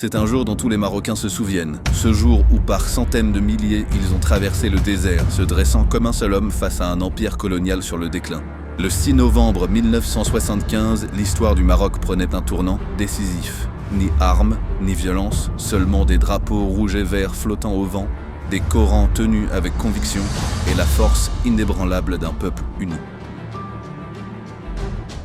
C'est un jour dont tous les Marocains se souviennent. Ce jour où par centaines de milliers, ils ont traversé le désert, se dressant comme un seul homme face à un empire colonial sur le déclin. Le 6 novembre 1975, l'histoire du Maroc prenait un tournant décisif. Ni armes, ni violence, seulement des drapeaux rouges et verts flottant au vent, des Corans tenus avec conviction et la force inébranlable d'un peuple uni.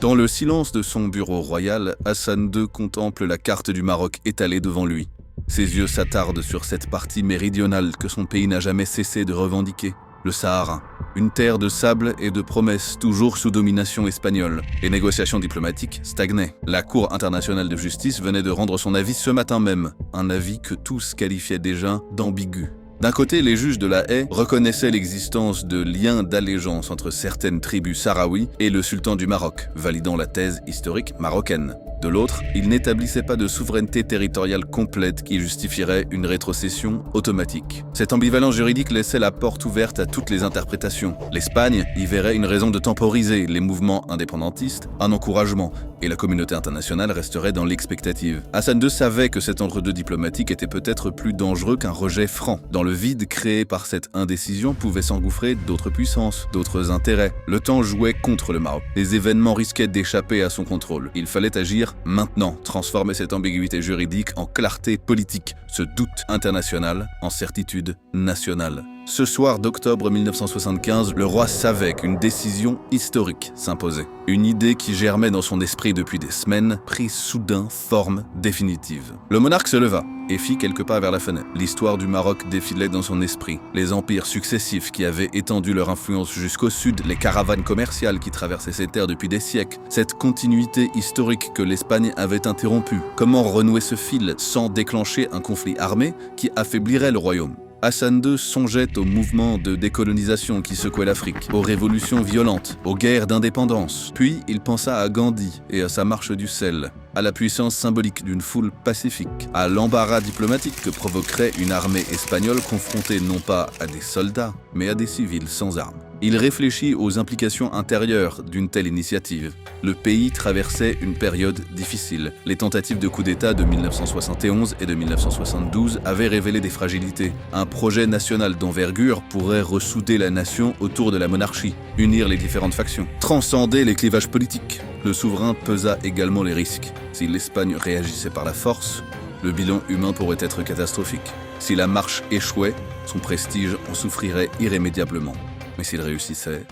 Dans le silence de son bureau royal, Hassan II contemple la carte du Maroc étalée devant lui. Ses yeux s'attardent sur cette partie méridionale que son pays n'a jamais cessé de revendiquer, le Sahara. Une terre de sable et de promesses, toujours sous domination espagnole. Les négociations diplomatiques stagnaient. La Cour internationale de justice venait de rendre son avis ce matin même, un avis que tous qualifiaient déjà d'ambigu. D'un côté, les juges de la Haye reconnaissaient l'existence de liens d'allégeance entre certaines tribus sahraouis et le sultan du Maroc, validant la thèse historique marocaine. De l'autre, ils n'établissaient pas de souveraineté territoriale complète qui justifierait une rétrocession automatique. Cette ambivalence juridique laissait la porte ouverte à toutes les interprétations. L'Espagne y verrait une raison de temporiser les mouvements indépendantistes, un encouragement, et la communauté internationale resterait dans l'expectative. Hassan II savait que cet entre-deux diplomatique était peut-être plus dangereux qu'un rejet franc. Dans le vide créé par cette indécision pouvaient s'engouffrer d'autres puissances, d'autres intérêts. Le temps jouait contre le Maroc. Les événements risquaient d'échapper à son contrôle. Il fallait agir maintenant, transformer cette ambiguïté juridique en clarté politique, ce doute international en certitude nationale. Ce soir d'octobre 1975, le roi savait qu'une décision historique s'imposait. Une idée qui germait dans son esprit depuis des semaines prit soudain forme définitive. Le monarque se leva et fit quelques pas vers la fenêtre. L'histoire du Maroc défilait dans son esprit. Les empires successifs qui avaient étendu leur influence jusqu'au sud, les caravanes commerciales qui traversaient ces terres depuis des siècles, cette continuité historique que l'Espagne avait interrompue. Comment renouer ce fil sans déclencher un conflit armé qui affaiblirait le royaume ? Hassan II songeait aux mouvements de décolonisation qui secouaient l'Afrique, aux révolutions violentes, aux guerres d'indépendance. Puis il pensa à Gandhi et à sa marche du sel, à la puissance symbolique d'une foule pacifique, à l'embarras diplomatique que provoquerait une armée espagnole confrontée non pas à des soldats, mais à des civils sans armes. Il réfléchit aux implications intérieures d'une telle initiative. Le pays traversait une période difficile. Les tentatives de coup d'État de 1971 et de 1972 avaient révélé des fragilités. Un projet national d'envergure pourrait ressouder la nation autour de la monarchie, unir les différentes factions, transcender les clivages politiques. Le souverain pesa également les risques. Si l'Espagne réagissait par la force, le bilan humain pourrait être catastrophique. Si la marche échouait, son prestige en souffrirait irrémédiablement. Mais s'il réussissait,